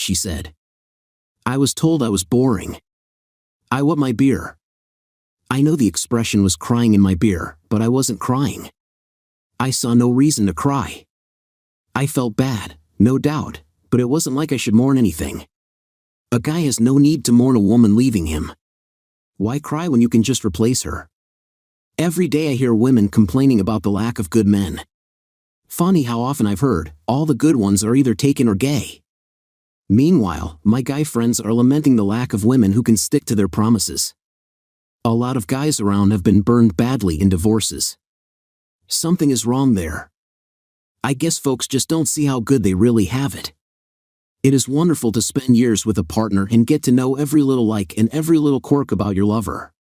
she said. I was told I was boring. I want my beer. I know the expression was crying in my beer, but I wasn't crying. I saw no reason to cry. I felt bad, no doubt, but it wasn't like I should mourn anything. A guy has no need to mourn a woman leaving him. Why cry when you can just replace her? Every day I hear women complaining about the lack of good men. Funny how often I've heard, all the good ones are either taken or gay. Meanwhile, my guy friends are lamenting the lack of women who can stick to their promises. A lot of guys around have been burned badly in divorces. Something is wrong there. I guess folks just don't see how good they really have it. It is wonderful to spend years with a partner and get to know every little like and every little quirk about your lover.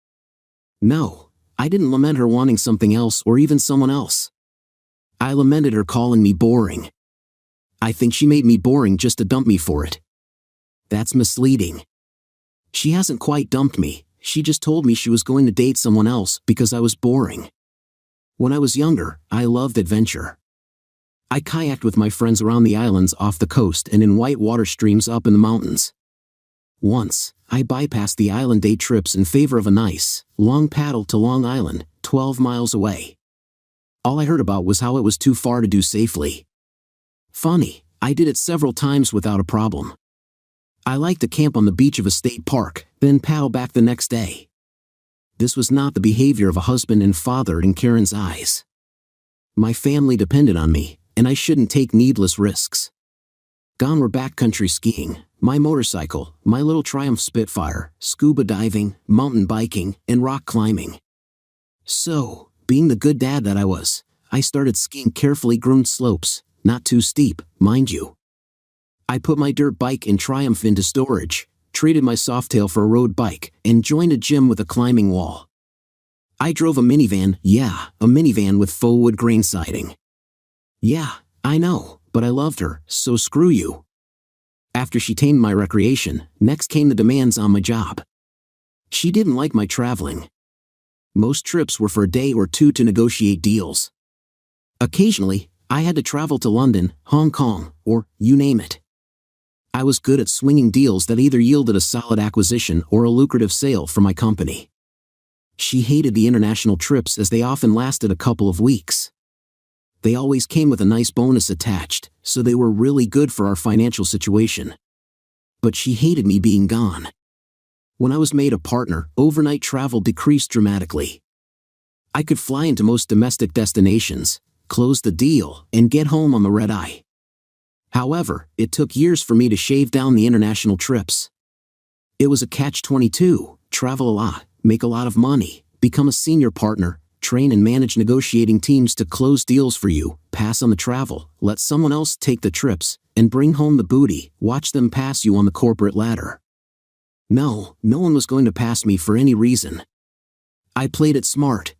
No, I didn't lament her wanting something else or even someone else. I lamented her calling me boring. I think she made me boring just to dump me for it. That's misleading. She hasn't quite dumped me, she just told me she was going to date someone else because I was boring. When I was younger, I loved adventure. I kayaked with my friends around the islands off the coast and in white water streams up in the mountains. Once, I bypassed the island day trips in favor of a nice, long paddle to Long Island, 12 miles away. All I heard about was how it was too far to do safely. Funny, I did it several times without a problem. I liked to camp on the beach of a state park, then paddle back the next day. This was not the behavior of a husband and father in Karen's eyes. My family depended on me, and I shouldn't take needless risks. Gone were backcountry skiing, my motorcycle, my little Triumph Spitfire, scuba diving, mountain biking, and rock climbing. So, being the good dad that I was, I started skiing carefully groomed slopes, not too steep, mind you. I put my dirt bike and Triumph into storage, traded my Softail for a road bike, and joined a gym with a climbing wall. I drove a minivan, a minivan with faux wood grain siding. Yeah, I know, but I loved her, so screw you. After she tamed my recreation, next came the demands on my job. She didn't like my traveling. Most trips were for a day or two to negotiate deals. Occasionally, I had to travel to London, Hong Kong, or you name it. I was good at swinging deals that either yielded a solid acquisition or a lucrative sale for my company. She hated the international trips as they often lasted a couple of weeks. They always came with a nice bonus attached, so they were really good for our financial situation. But she hated me being gone. When I was made a partner, overnight travel decreased dramatically. I could fly into most domestic destinations, close the deal, and get home on the red eye. However, it took years for me to shave down the international trips. It was a catch-22, travel a lot, make a lot of money, become a senior partner, train and manage negotiating teams to close deals for you, pass on the travel, let someone else take the trips, and bring home the booty, watch them pass you on the corporate ladder. No one was going to pass me for any reason. I played it smart.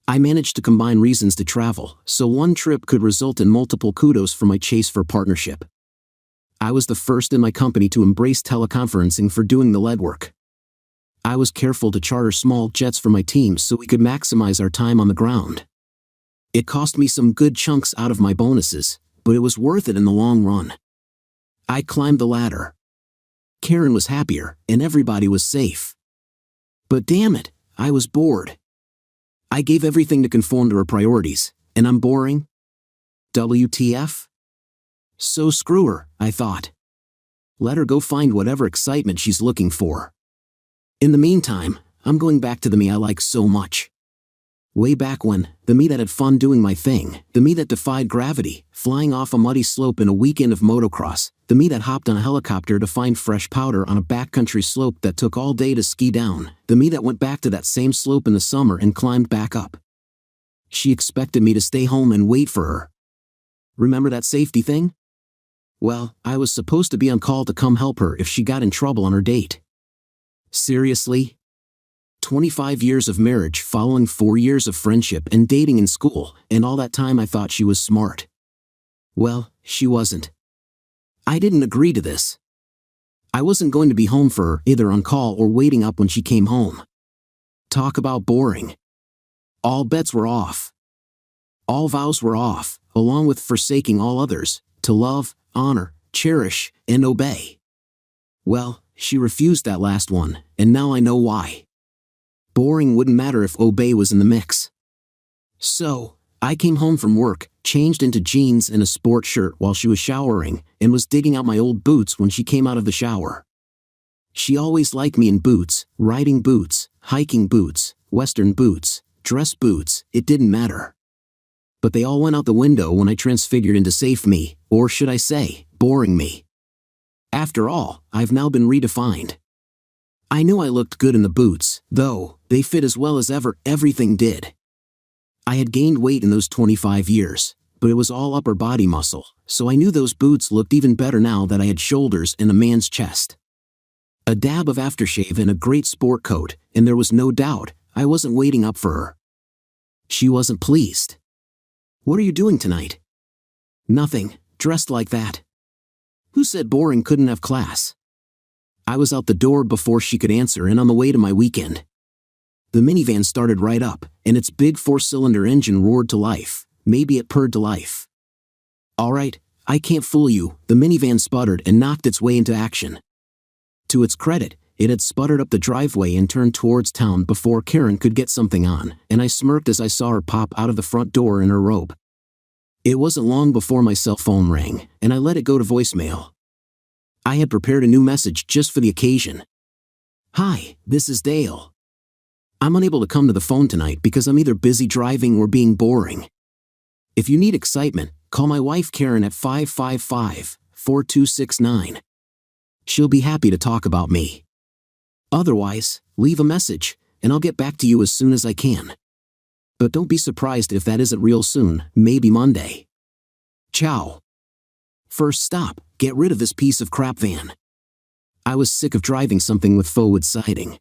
I managed to combine reasons to travel, so one trip could result in multiple kudos for my chase for partnership. I was the first in my company to embrace teleconferencing for doing the lead work. I was careful to charter small jets for my team so we could maximize our time on the ground. It cost me some good chunks out of my bonuses, but it was worth it in the long run. I climbed the ladder. Karen was happier, and everybody was safe. But damn it, I was bored. I gave everything to conform to her priorities, and I'm boring? WTF? So screw her, I thought. Let her go find whatever excitement she's looking for. In the meantime, I'm going back to the me I like so much. Way back when, the me that had fun doing my thing, the me that defied gravity, flying off a muddy slope in a weekend of motocross, the me that hopped on a helicopter to find fresh powder on a backcountry slope that took all day to ski down, the me that went back to that same slope in the summer and climbed back up. She expected me to stay home and wait for her. Remember that safety thing? Well, I was supposed to be on call to come help her if she got in trouble on her date. Seriously? 25 years of marriage following 4 years of friendship and dating in school, and all that time I thought she was smart. Well, she wasn't. I didn't agree to this. I wasn't going to be home for her, either on call or waiting up when she came home. Talk about boring. All bets were off. All vows were off, along with forsaking all others, to love, honor, cherish, and obey. Well, she refused that last one, and now I know why. Boring wouldn't matter if obey was in the mix. So, I came home from work, changed into jeans and a sport shirt while she was showering, and was digging out my old boots when she came out of the shower. She always liked me in boots, riding boots, hiking boots, western boots, dress boots, it didn't matter. But they all went out the window when I transfigured into safe me, or should I say, boring me. After all, I've now been redefined. I knew I looked good in the boots, though, they fit as well as ever, everything did. I had gained weight in those 25 years, but it was all upper body muscle, so I knew those boots looked even better now that I had shoulders and a man's chest. A dab of aftershave and a great sport coat, and there was no doubt, I wasn't waiting up for her. She wasn't pleased. "What are you doing tonight?" "Nothing, dressed like that." "Who said boring couldn't have class?" I was out the door before she could answer and on the way to my weekend. The minivan started right up, and its big 4-cylinder engine roared to life. Maybe it purred to life. All right, I can't fool you, the minivan sputtered and knocked its way into action. To its credit, it had sputtered up the driveway and turned towards town before Karen could get something on, and I smirked as I saw her pop out of the front door in her robe. It wasn't long before my cell phone rang, and I let it go to voicemail. I had prepared a new message just for the occasion. "Hi, this is Dale. I'm unable to come to the phone tonight because I'm either busy driving or being boring. If you need excitement, call my wife Karen at 555-4269. She'll be happy to talk about me. Otherwise, leave a message, and I'll get back to you as soon as I can. But don't be surprised if that isn't real soon, maybe Monday. Ciao." First stop, get rid of this piece of crap van. I was sick of driving something with faux wood siding.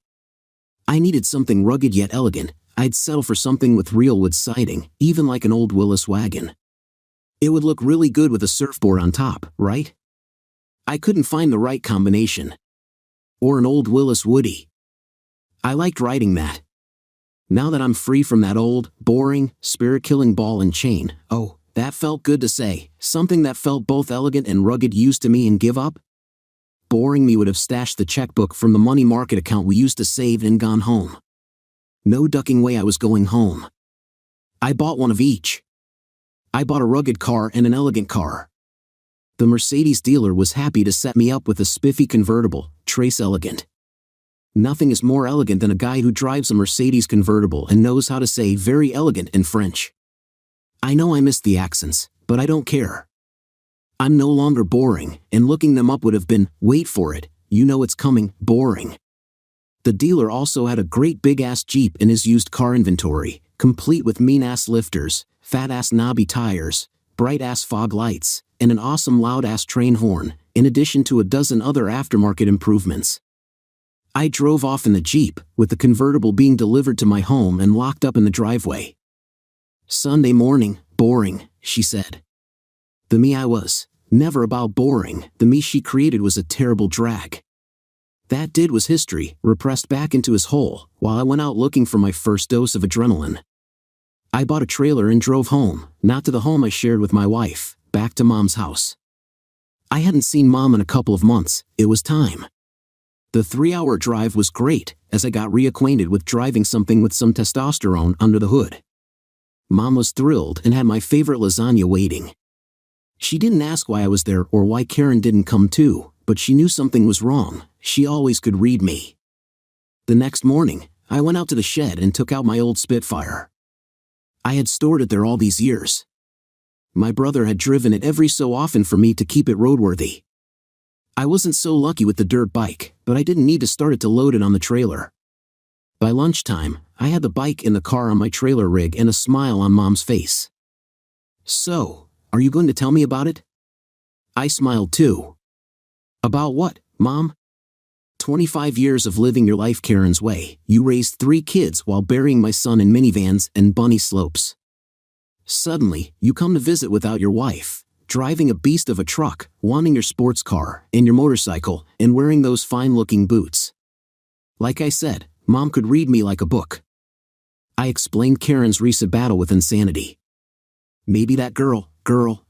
I needed something rugged yet elegant. I'd settle for something with real wood siding, even like an old Willis wagon. It would look really good with a surfboard on top, right? I couldn't find the right combination. Or an old Willis Woody. I liked riding that. Now that I'm free from that old, boring, spirit-killing ball and chain, oh, that felt good to say, something that felt both elegant and rugged used to me and give up. Boring me would have stashed the checkbook from the money market account we used to save and gone home. No ducking way I was going home. I bought one of each. I bought a rugged car and an elegant car. The Mercedes dealer was happy to set me up with a spiffy convertible, Trace Elegant. Nothing is more elegant than a guy who drives a Mercedes convertible and knows how to say very elegant in French. I know I missed the accents, but I don't care. I'm no longer boring, and looking them up would have been, wait for it, you know it's coming, boring. The dealer also had a great big-ass Jeep in his used car inventory, complete with mean-ass lifters, fat-ass knobby tires, bright-ass fog lights, and an awesome loud-ass train horn, in addition to a dozen other aftermarket improvements. I drove off in the Jeep, with the convertible being delivered to my home and locked up in the driveway. "Sunday morning, boring," she said. The me I was, never about boring, the me she created was a terrible drag. That did was history, repressed back into his hole, while I went out looking for my first dose of adrenaline. I bought a trailer and drove home, not to the home I shared with my wife, back to Mom's house. I hadn't seen Mom in a couple of months, it was time. The 3-hour drive was great, as I got reacquainted with driving something with some testosterone under the hood. Mom was thrilled and had my favorite lasagna waiting. She didn't ask why I was there or why Karen didn't come too, but she knew something was wrong. She always could read me. The next morning, I went out to the shed and took out my old Spitfire. I had stored it there all these years. My brother had driven it every so often for me to keep it roadworthy. I wasn't so lucky with the dirt bike, but I didn't need to start it to load it on the trailer. By lunchtime, I had the bike in the car on my trailer rig and a smile on Mom's face. "So, are you going to tell me about it?" I smiled too. "About what, Mom?" 25 years of living your life Karen's way. You raised 3 kids while burying my son in minivans and bunny slopes. Suddenly, you come to visit without your wife, driving a beast of a truck, wanting your sports car, and your motorcycle, and wearing those fine-looking boots. Like I said, Mom could read me like a book. I explained Karen's recent battle with insanity. "Maybe that girl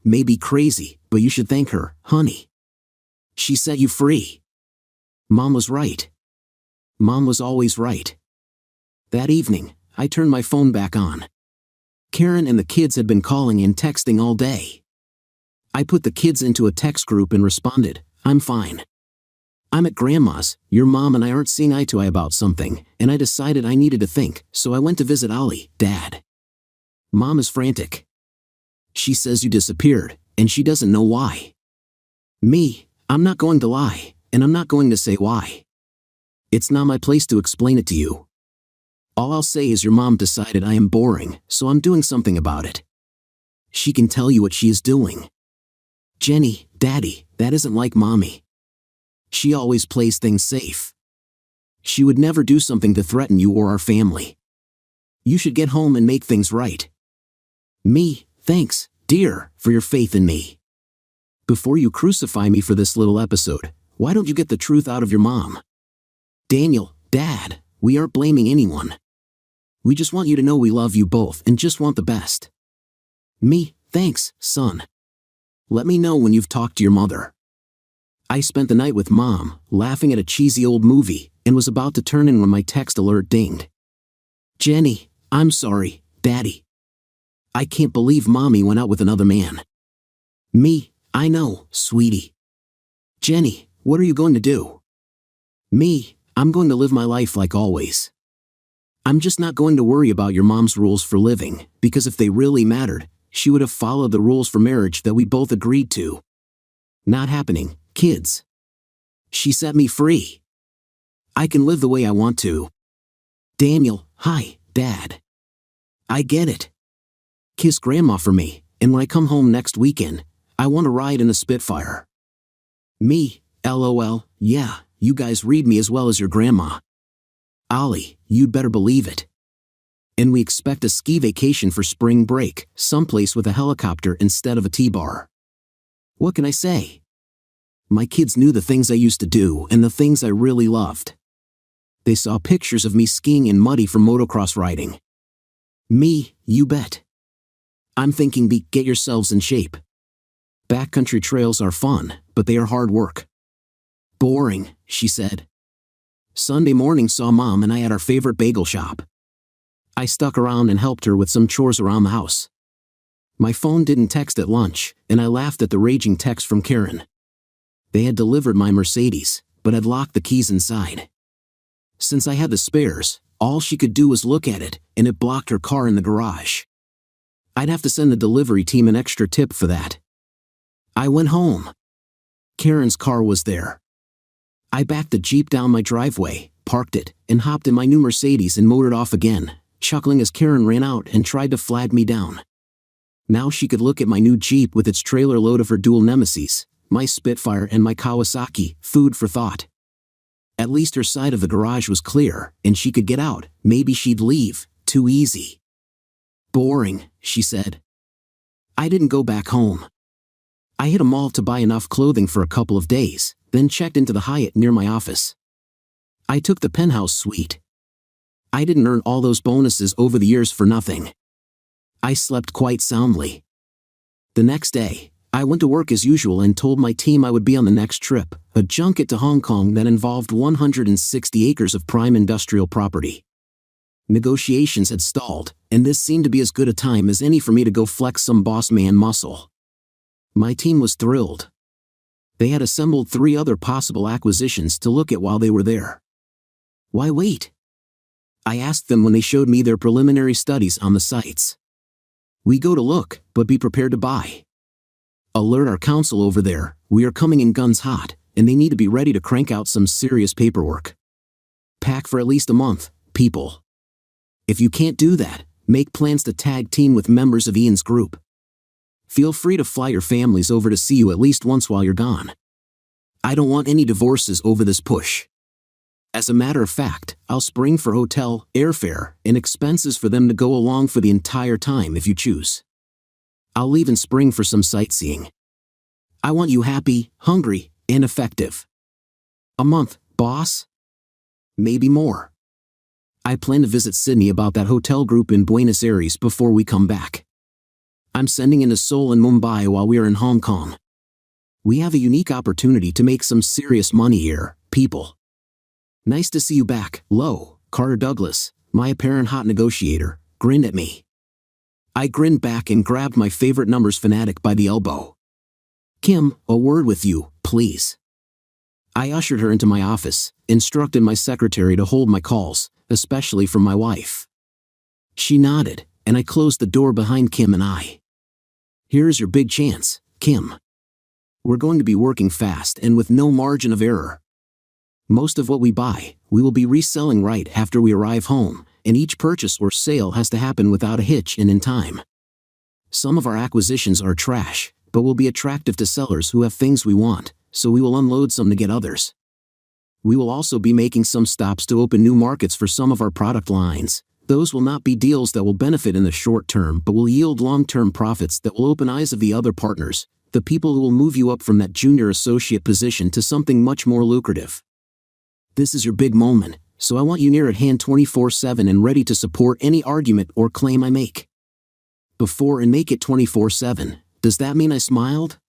may be crazy, but you should thank her, honey. She set you free. Mom was right. Mom was always right. That evening, I turned my phone back on. Karen and the kids had been calling and texting all day. I put the kids into a text group and responded, "I'm fine. I'm at Grandma's, your mom and I aren't seeing eye to eye about something, and I decided I needed to think, so I went to visit Ollie, Dad. Mom is frantic. She says you disappeared, and she doesn't know why. Me, I'm not going to lie, and I'm not going to say why. It's not my place to explain it to you. All I'll say is your mom decided I am boring, so I'm doing something about it. She can tell you what she is doing. Jenny, Daddy, that isn't like Mommy. She always plays things safe. She would never do something to threaten you or our family. You should get home and make things right. Me, thanks, dear, for your faith in me. Before you crucify me for this little episode, why don't you get the truth out of your mom? Daniel, Dad, we aren't blaming anyone. We just want you to know we love you both and just want the best. Me, thanks, son. Let me know when you've talked to your mother." I spent the night with Mom, laughing at a cheesy old movie, and was about to turn in when my text alert dinged. "Jenny, I'm sorry, Daddy. I can't believe Mommy went out with another man." Me, "I know, sweetie." Jenny, "What are you going to do?" Me, "I'm going to live my life like always. I'm just not going to worry about your mom's rules for living, because if they really mattered, she would have followed the rules for marriage that we both agreed to. Not happening, kids. She set me free. I can live the way I want to." Daniel, "Hi, Dad. I get it. Kiss Grandma for me, and when I come home next weekend, I want to ride in a Spitfire." Me, LOL, "Yeah, you guys read me as well as your grandma." Ollie, "You'd better believe it. And we expect a ski vacation for spring break, someplace with a helicopter instead of a T-bar." What can I say? My kids knew the things I used to do and the things I really loved. They saw pictures of me skiing in muddy for motocross riding. Me, "You bet. I'm thinking get yourselves in shape. Backcountry trails are fun, but they are hard work." "Boring," she said. Sunday morning saw Mom and I at our favorite bagel shop. I stuck around and helped her with some chores around the house. My phone didn't text at lunch, and I laughed at the raging text from Karen. They had delivered my Mercedes, but had locked the keys inside. Since I had the spares, all she could do was look at it, and it blocked her car in the garage. I'd have to send the delivery team an extra tip for that. I went home. Karen's car was there. I backed the Jeep down my driveway, parked it, and hopped in my new Mercedes and motored off again, chuckling as Karen ran out and tried to flag me down. Now she could look at my new Jeep with its trailer load of her dual nemesis, my Spitfire and my Kawasaki, food for thought. At least her side of the garage was clear, and she could get out. Maybe she'd leave. Too easy. "Boring," she said. I didn't go back home. I hit a mall to buy enough clothing for a couple of days, then checked into the Hyatt near my office. I took the penthouse suite. I didn't earn all those bonuses over the years for nothing. I slept quite soundly. The next day, I went to work as usual and told my team I would be on the next trip, a junket to Hong Kong that involved 160 acres of prime industrial property. Negotiations had stalled, and this seemed to be as good a time as any for me to go flex some boss man muscle. My team was thrilled. They had assembled 3 other possible acquisitions to look at while they were there. Why wait? I asked them when they showed me their preliminary studies on the sites. We go to look, but be prepared to buy. Alert our counsel over there, we are coming in guns hot, and they need to be ready to crank out some serious paperwork. Pack for at least a month, people. If you can't do that, make plans to tag team with members of Ian's group. Feel free to fly your families over to see you at least once while you're gone. I don't want any divorces over this push. As a matter of fact, I'll spring for hotel, airfare, and expenses for them to go along for the entire time if you choose. I'll leave in spring for some sightseeing. I want you happy, hungry, and effective. A month, boss? Maybe more. I plan to visit Sydney about that hotel group in Buenos Aires before we come back. I'm sending into Seoul and Mumbai while we are in Hong Kong. We have a unique opportunity to make some serious money here, people. Nice to see you back, Lo. Carter Douglas, my apparent hot negotiator, grinned at me. I grinned back and grabbed my favorite numbers fanatic by the elbow. Kim, a word with you, please. I ushered her into my office, instructed my secretary to hold my calls, especially from my wife. She nodded, and I closed the door behind Kim and I. Here's your big chance, Kim. We're going to be working fast and with no margin of error. Most of what we buy, we will be reselling right after we arrive home, and each purchase or sale has to happen without a hitch and in time. Some of our acquisitions are trash, but will be attractive to sellers who have things we want, so we will unload some to get others. We will also be making some stops to open new markets for some of our product lines. Those will not be deals that will benefit in the short term but will yield long-term profits that will open eyes of the other partners, the people who will move you up from that junior associate position to something much more lucrative. This is your big moment, so I want you near at hand 24/7 and ready to support any argument or claim I make. Before and make it 24/7, does that mean I smiled?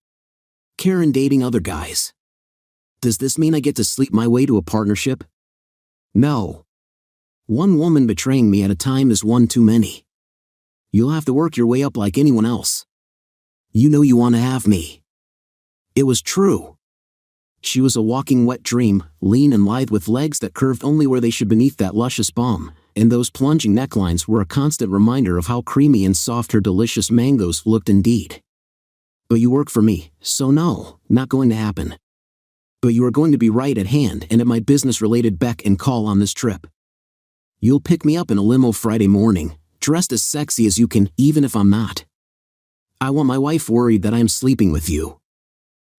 Karen dating other guys. Does this mean I get to sleep my way to a partnership? No. One woman betraying me at a time is one too many. You'll have to work your way up like anyone else. You know you want to have me. It was true. She was a walking wet dream, lean and lithe with legs that curved only where they should beneath that luscious balm, and those plunging necklines were a constant reminder of how creamy and soft her delicious mangoes looked indeed. But you work for me, so no, not going to happen. But you are going to be right at hand and at my business-related beck and call on this trip. You'll pick me up in a limo Friday morning, dressed as sexy as you can, even if I'm not. I want my wife worried that I am sleeping with you.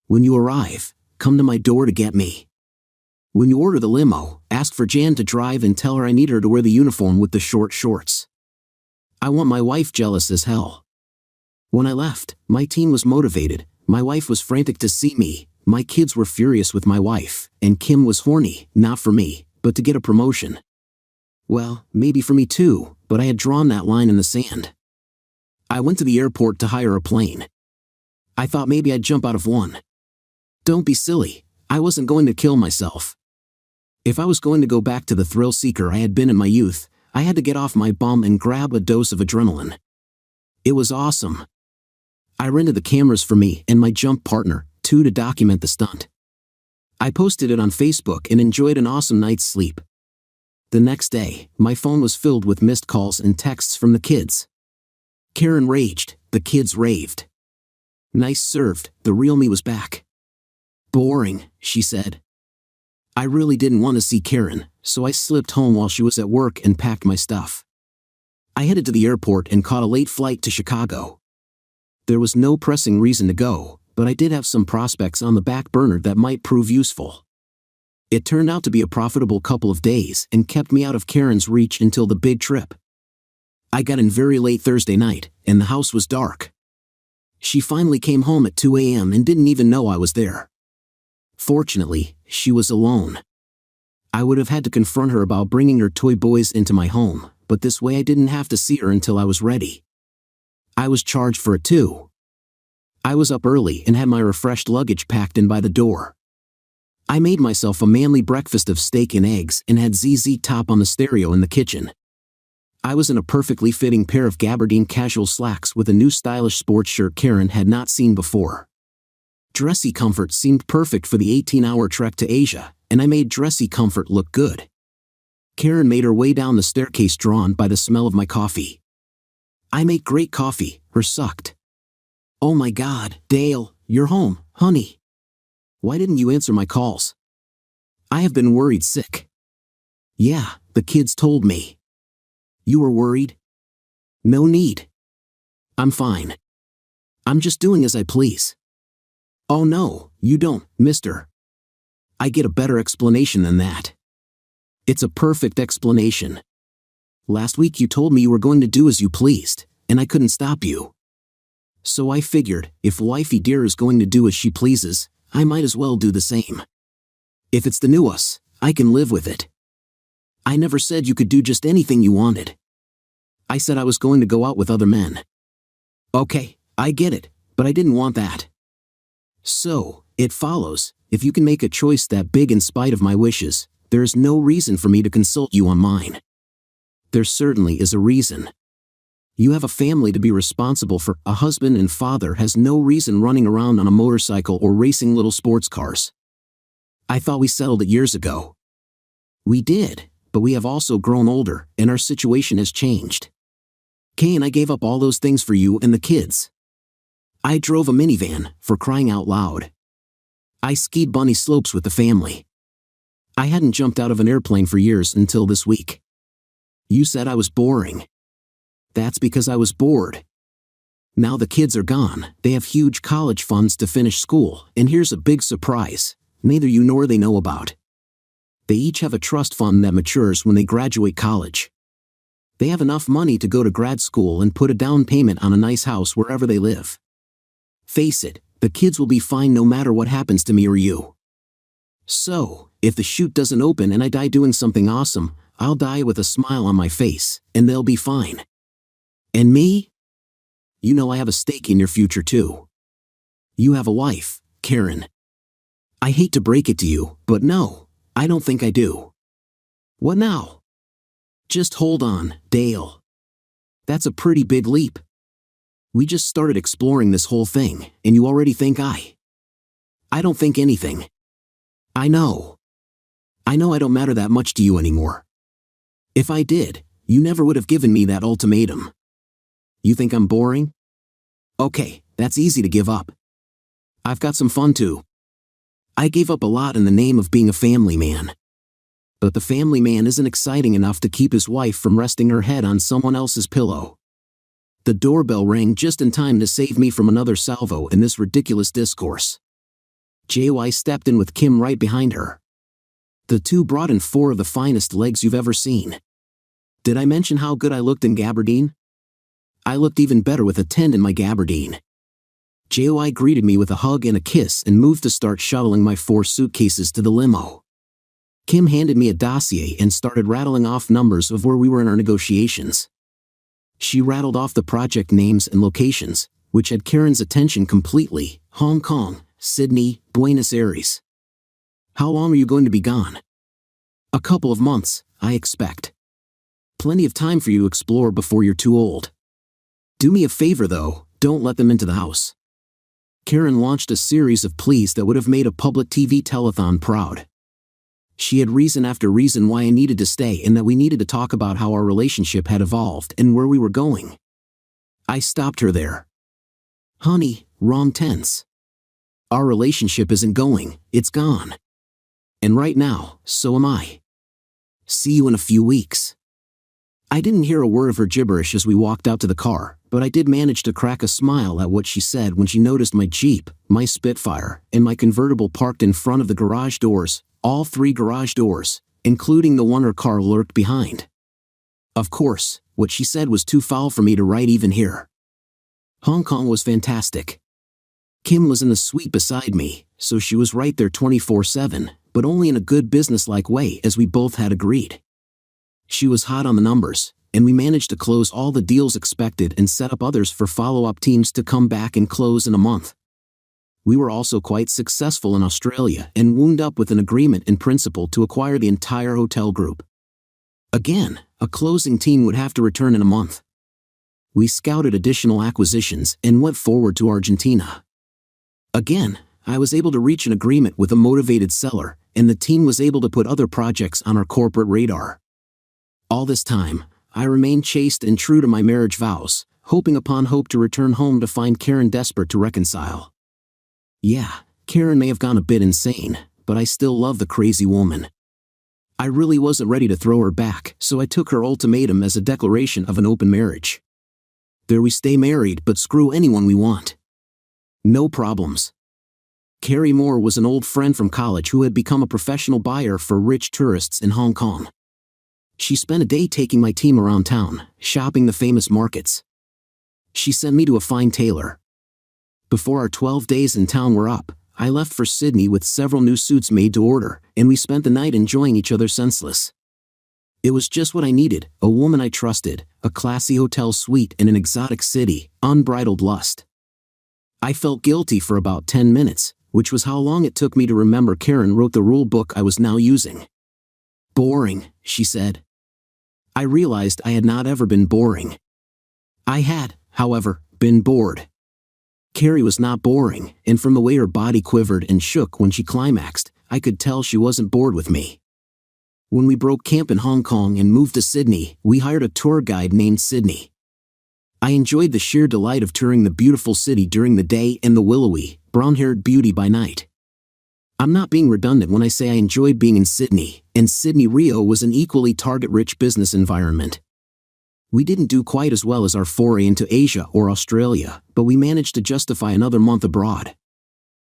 When you arrive, come to my door to get me. When you order the limo, ask for Jan to drive and tell her I need her to wear the uniform with the short shorts. I want my wife jealous as hell. When I left, my team was motivated, my wife was frantic to see me, my kids were furious with my wife, and Kim was horny, not for me, but to get a promotion. Well, maybe for me too, but I had drawn that line in the sand. I went to the airport to hire a plane. I thought maybe I'd jump out of one. Don't be silly, I wasn't going to kill myself. If I was going to go back to the thrill seeker I had been in my youth, I had to get off my bum and grab a dose of adrenaline. It was awesome. I rented the cameras for me and my jump partner, too, to document the stunt. I posted it on Facebook and enjoyed an awesome night's sleep. The next day, my phone was filled with missed calls and texts from the kids. Karen raged, the kids raved. Nice served, the real me was back. Boring, she said. I really didn't want to see Karen, so I slipped home while she was at work and packed my stuff. I headed to the airport and caught a late flight to Chicago. There was no pressing reason to go, but I did have some prospects on the back burner that might prove useful. It turned out to be a profitable couple of days and kept me out of Karen's reach until the big trip. I got in very late Thursday night, and the house was dark. She finally came home at 2 a.m. and didn't even know I was there. Fortunately, she was alone. I would have had to confront her about bringing her toy boys into my home, but this way I didn't have to see her until I was ready. I was charged for it too. I was up early and had my refreshed luggage packed in by the door. I made myself a manly breakfast of steak and eggs and had ZZ Top on the stereo in the kitchen. I was in a perfectly fitting pair of gabardine casual slacks with a new stylish sports shirt Karen had not seen before. Dressy comfort seemed perfect for the 18-hour trek to Asia, and I made dressy comfort look good. Karen made her way down the staircase drawn by the smell of my coffee. I make great coffee, her sucked. Oh my God, Dale, you're home, honey. Why didn't you answer my calls? I have been worried sick. Yeah, the kids told me. You were worried? No need. I'm fine. I'm just doing as I please. Oh no, you don't, mister. I get a better explanation than that. It's a perfect explanation. Last week you told me you were going to do as you pleased, and I couldn't stop you. So I figured, if wifey dear is going to do as she pleases, I might as well do the same. If it's the new us, I can live with it. I never said you could do just anything you wanted. I said I was going to go out with other men. Okay, I get it, but I didn't want that. So, It follows, if you can make a choice that big in spite of my wishes, there is no reason for me to consult you on mine. There certainly is a reason. You have a family to be responsible for. A husband and father has no reason running around on a motorcycle or racing little sports cars. I thought we settled it years ago. We did, but we have also grown older, and our situation has changed. Kay and I gave up all those things for you and the kids. I drove a minivan, for crying out loud. I skied bunny slopes with the family. I hadn't jumped out of an airplane for years until this week. You said I was boring. That's because I was bored. Now the kids are gone, they have huge college funds to finish school, and here's a big surprise, neither you nor they know about. They each have a trust fund that matures when they graduate college. They have enough money to go to grad school and put a down payment on a nice house wherever they live. Face it, the kids will be fine no matter what happens to me or you. So, if the chute doesn't open and I die doing something awesome, I'll die with a smile on my face, and they'll be fine. And me? You know I have a stake in your future too. You have a wife, Karen. I hate to break it to you, but no, I don't think I do. What now? Just hold on, Dale. That's a pretty big leap. We just started exploring this whole thing, and you already think I don't think anything. I know I don't matter that much to you anymore. If I did, you never would have given me that ultimatum. You think I'm boring? Okay, that's easy to give up. I've got some fun too. I gave up a lot in the name of being a family man. But the family man isn't exciting enough to keep his wife from resting her head on someone else's pillow. The doorbell rang just in time to save me from another salvo in this ridiculous discourse. JY stepped in with Kim right behind her. The two brought in 4 of the finest legs you've ever seen. Did I mention how good I looked in gabardine? I looked even better with a 10 in my gabardine. JY greeted me with a hug and a kiss and moved to start shoveling my 4 suitcases to the limo. Kim handed me a dossier and started rattling off numbers of where we were in our negotiations. She rattled off the project names and locations, which had Karen's attention completely: Hong Kong, Sydney, Buenos Aires. How long are you going to be gone? A couple of months, I expect. Plenty of time for you to explore before you're too old. Do me a favor though, don't let them into the house. Karen launched a series of pleas that would have made a public TV telethon proud. She had reason after reason why I needed to stay and that we needed to talk about how our relationship had evolved and where we were going. I stopped her there. Honey, wrong tense. Our relationship isn't going, it's gone. And right now, so am I. See you in a few weeks. I didn't hear a word of her gibberish as we walked out to the car, but I did manage to crack a smile at what she said when she noticed my Jeep, my Spitfire, and my convertible parked in front of the garage doors, all 3 garage doors, including the one her car lurked behind. Of course, what she said was too foul for me to write even here. Hong Kong was fantastic. Kim was in the suite beside me, so she was right there 24/7, but only in a good businesslike way as we both had agreed. She was hot on the numbers, and we managed to close all the deals expected and set up others for follow-up teams to come back and close in a month. We were also quite successful in Australia and wound up with an agreement in principle to acquire the entire hotel group. Again, a closing team would have to return in a month. We scouted additional acquisitions and went forward to Argentina. Again, I was able to reach an agreement with a motivated seller, and the team was able to put other projects on our corporate radar. All this time, I remained chaste and true to my marriage vows, hoping upon hope to return home to find Karen desperate to reconcile. Yeah, Karen may have gone a bit insane, but I still love the crazy woman. I really wasn't ready to throw her back, so I took her ultimatum as a declaration of an open marriage. There we stay married, but screw anyone we want. No problems. Carrie Moore was an old friend from college who had become a professional buyer for rich tourists in Hong Kong. She spent a day taking my team around town, shopping the famous markets. She sent me to a fine tailor. Before our 12 days in town were up, I left for Sydney with several new suits made to order, and we spent the night enjoying each other senseless. It was just what I needed: a woman I trusted, a classy hotel suite in an exotic city, unbridled lust. I felt guilty for about 10 minutes, which was how long it took me to remember Karen wrote the rule book I was now using. Boring, she said. I realized I had not ever been boring. I had, however, been bored. Carrie was not boring, and from the way her body quivered and shook when she climaxed, I could tell she wasn't bored with me. When we broke camp in Hong Kong and moved to Sydney, we hired a tour guide named Sydney. I enjoyed the sheer delight of touring the beautiful city during the day and the willowy, brown-haired beauty by night. I'm not being redundant when I say I enjoyed being in Sydney, and Sydney Rio was an equally target-rich business environment. We didn't do quite as well as our foray into Asia or Australia, but we managed to justify another month abroad.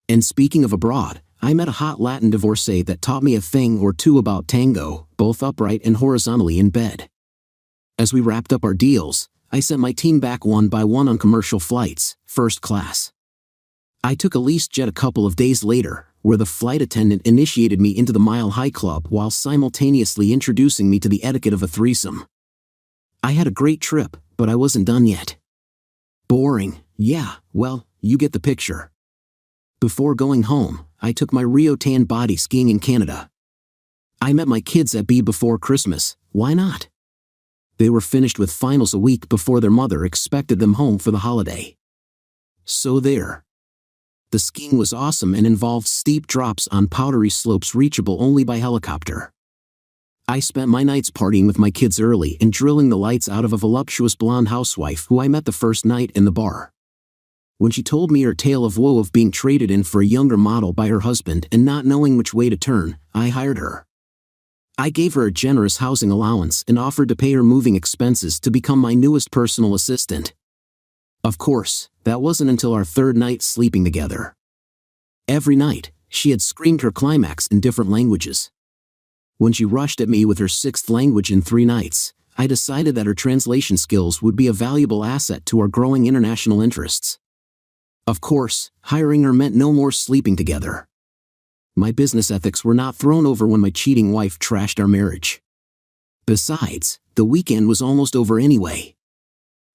And speaking of abroad, I met a hot Latin divorcee that taught me a thing or two about tango, both upright and horizontally in bed. As we wrapped up our deals, I sent my team back one by one on commercial flights, first class. I took a leased jet a couple of days later, where the flight attendant initiated me into the Mile High Club while simultaneously introducing me to the etiquette of a threesome. I had a great trip, but I wasn't done yet. Boring, yeah, well, you get the picture. Before going home, I took my Rio Tan body skiing in Canada. I met my kids at B before Christmas, why not? They were finished with finals a week before their mother expected them home for the holiday. So there. The skiing was awesome and involved steep drops on powdery slopes reachable only by helicopter. I spent my nights partying with my kids early and drilling the lights out of a voluptuous blonde housewife who I met the first night in the bar. When she told me her tale of woe of being traded in for a younger model by her husband and not knowing which way to turn, I hired her. I gave her a generous housing allowance and offered to pay her moving expenses to become my newest personal assistant. Of course, that wasn't until our third night sleeping together. Every night, she had screamed her climax in different languages. When she rushed at me with her sixth language in 3 nights, I decided that her translation skills would be a valuable asset to our growing international interests. Of course, hiring her meant no more sleeping together. My business ethics were not thrown over when my cheating wife trashed our marriage. Besides, the weekend was almost over anyway.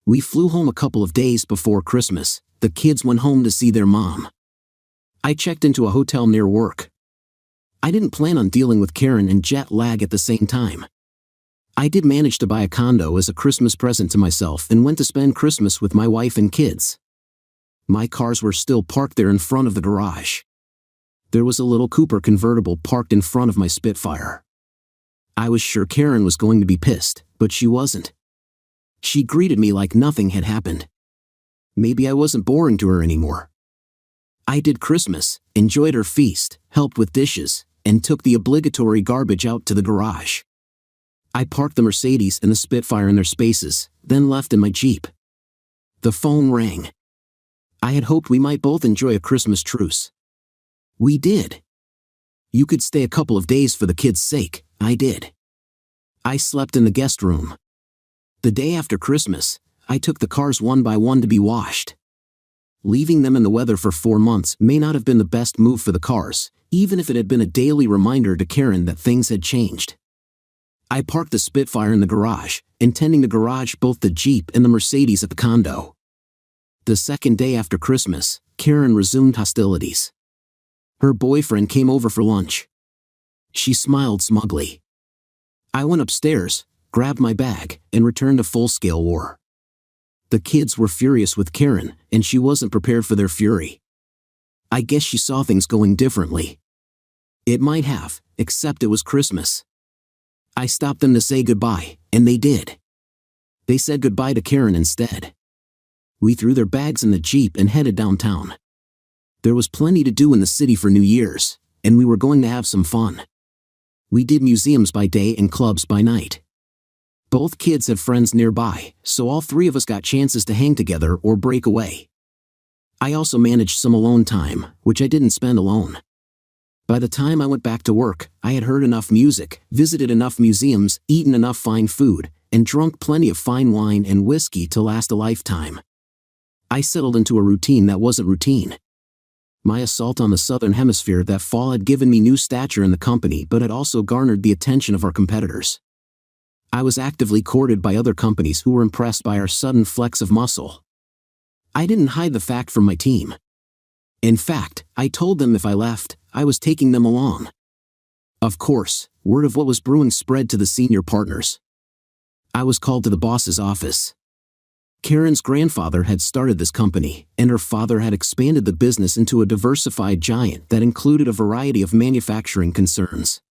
We flew home a couple of days before Christmas. The kids went home to see their mom. I checked into a hotel near work. I didn't plan on dealing with Karen and jet lag at the same time. I did manage to buy a condo as a Christmas present to myself and went to spend Christmas with my wife and kids. My cars were still parked there in front of the garage. There was a little Cooper convertible parked in front of my Spitfire. I was sure Karen was going to be pissed, but she wasn't. She greeted me like nothing had happened. Maybe I wasn't boring to her anymore. I did Christmas, enjoyed her feast, helped with dishes, and took the obligatory garbage out to the garage. I parked the Mercedes and the Spitfire in their spaces, then left in my Jeep. The phone rang. I had hoped we might both enjoy a Christmas truce. We did. You could stay a couple of days for the kids' sake, I did. I slept in the guest room. The day after Christmas, I took the cars one by one to be washed. Leaving them in the weather for 4 months may not have been the best move for the cars, even if it had been a daily reminder to Karen that things had changed. I parked the Spitfire in the garage, intending to garage both the Jeep and the Mercedes at the condo. The second day after Christmas, Karen resumed hostilities. Her boyfriend came over for lunch. She smiled smugly. I went upstairs, grabbed my bag, and returned to full-scale war. The kids were furious with Karen, and she wasn't prepared for their fury. I guess she saw things going differently. It might have, except it was Christmas. I stopped them to say goodbye, and they did. They said goodbye to Karen instead. We threw their bags in the Jeep and headed downtown. There was plenty to do in the city for New Year's, and we were going to have some fun. We did museums by day and clubs by night. Both kids had friends nearby, so all 3 of us got chances to hang together or break away. I also managed some alone time, which I didn't spend alone. By the time I went back to work, I had heard enough music, visited enough museums, eaten enough fine food, and drunk plenty of fine wine and whiskey to last a lifetime. I settled into a routine that wasn't routine. My assault on the Southern Hemisphere that fall had given me new stature in the company but had also garnered the attention of our competitors. I was actively courted by other companies who were impressed by our sudden flex of muscle. I didn't hide the fact from my team. In fact, I told them if I left, I was taking them along. Of course, word of what was brewing spread to the senior partners. I was called to the boss's office. Karen's grandfather had started this company, and her father had expanded the business into a diversified giant that included a variety of manufacturing concerns.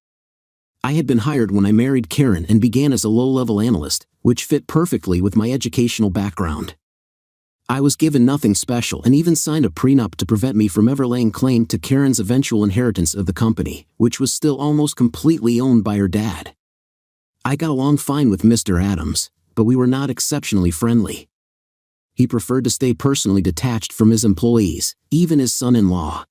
I had been hired when I married Karen and began as a low-level analyst, which fit perfectly with my educational background. I was given nothing special and even signed a prenup to prevent me from ever laying claim to Karen's eventual inheritance of the company, which was still almost completely owned by her dad. I got along fine with Mr. Adams, but we were not exceptionally friendly. He preferred to stay personally detached from his employees, even his son-in-law.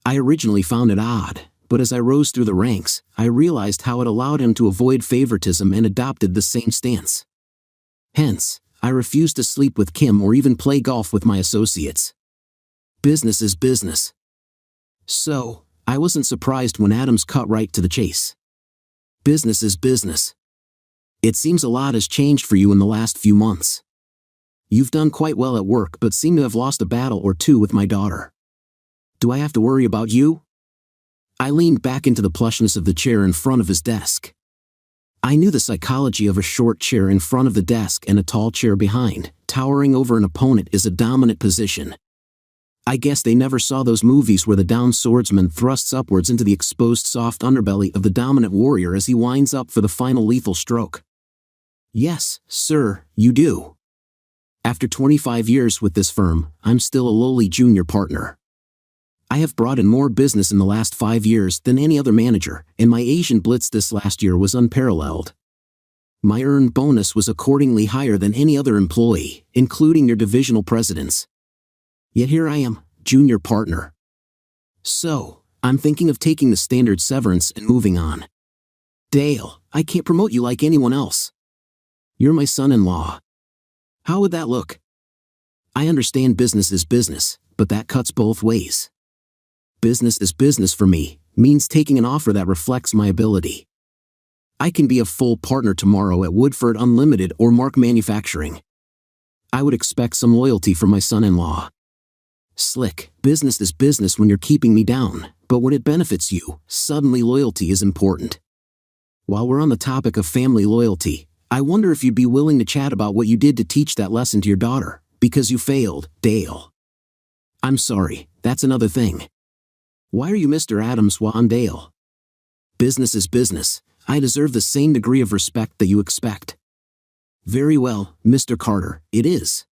I originally found it odd, but as I rose through the ranks, I realized how it allowed him to avoid favoritism and adopted the same stance. Hence, I refused to sleep with Kim or even play golf with my associates. Business is business. So, I wasn't surprised when Adams cut right to the chase. Business is business. It seems a lot has changed for you in the last few months. You've done quite well at work but seem to have lost a battle or two with my daughter. Do I have to worry about you? I leaned back into the plushness of the chair in front of his desk. I knew the psychology of a short chair in front of the desk and a tall chair behind, towering over an opponent is a dominant position. I guess they never saw those movies where the downed swordsman thrusts upwards into the exposed soft underbelly of the dominant warrior as he winds up for the final lethal stroke. Yes, sir, you do. After 25 years with this firm, I'm still a lowly junior partner. I have brought in more business in the last 5 years than any other manager, and my Asian blitz this last year was unparalleled. My earned bonus was accordingly higher than any other employee, including your divisional presidents. Yet here I am, junior partner. So, I'm thinking of taking the standard severance and moving on. Dale, I can't promote you like anyone else. You're my son-in-law. How would that look? I understand business is business, but that cuts both ways. Business is business for me means taking an offer that reflects my ability. I can be a full partner tomorrow at Woodford Unlimited or Mark Manufacturing. I would expect some loyalty from my son-in-law. Slick, business is business when you're keeping me down, but when it benefits you, suddenly loyalty is important. While we're on the topic of family loyalty, I wonder if you'd be willing to chat about what you did to teach that lesson to your daughter, because you failed, Dale. I'm sorry, that's another thing. Why are you Mr. Adams while I'm Dale? Business is business. I deserve the same degree of respect that you expect. Very well, Mr. Carter, it is.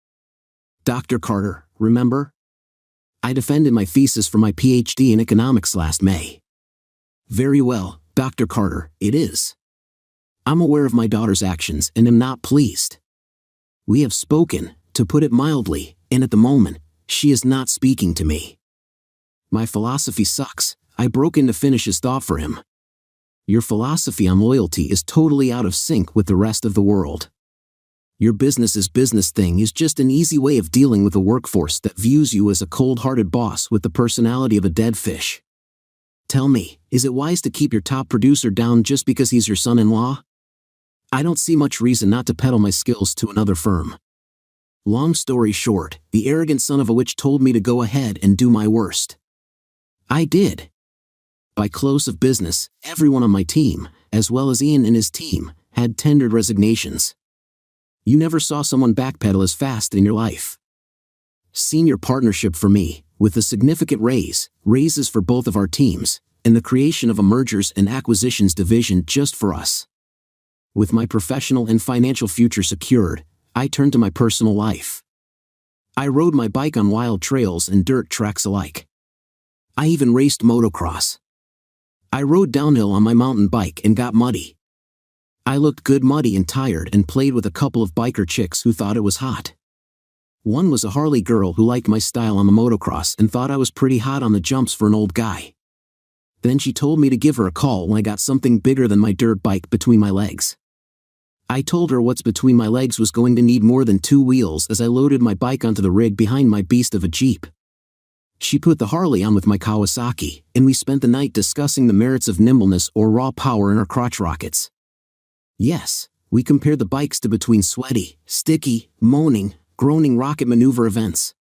Dr. Carter, remember? I defended my thesis for my PhD in economics last May. Very well, Dr. Carter, it is. I'm aware of my daughter's actions and am not pleased. We have spoken, to put it mildly, and at the moment, she is not speaking to me. My philosophy sucks. I broke in to finish his thought for him. Your philosophy on loyalty is totally out of sync with the rest of the world. Your business is business thing is just an easy way of dealing with a workforce that views you as a cold-hearted boss with the personality of a dead fish. Tell me, is it wise to keep your top producer down just because he's your son-in-law? I don't see much reason not to peddle my skills to another firm. Long story short, the arrogant son of a witch told me to go ahead and do my worst. I did. By close of business, everyone on my team, as well as Ian and his team, had tendered resignations. You never saw someone backpedal as fast in your life. Senior partnership for me, with a significant raises for both of our teams, and the creation of a mergers and acquisitions division just for us. With my professional and financial future secured, I turned to my personal life. I rode my bike on wild trails and dirt tracks alike. I even raced motocross. I rode downhill on my mountain bike and got muddy. I looked good muddy and tired and played with a couple of biker chicks who thought it was hot. One was a Harley girl who liked my style on the motocross and thought I was pretty hot on the jumps for an old guy. Then she told me to give her a call when I got something bigger than my dirt bike between my legs. I told her what's between my legs was going to need more than 2 wheels as I loaded my bike onto the rig behind my beast of a Jeep. She put the Harley on with my Kawasaki, and we spent the night discussing the merits of nimbleness or raw power in our crotch rockets. Yes, we compared the bikes to between sweaty, sticky, moaning, groaning rocket maneuver events.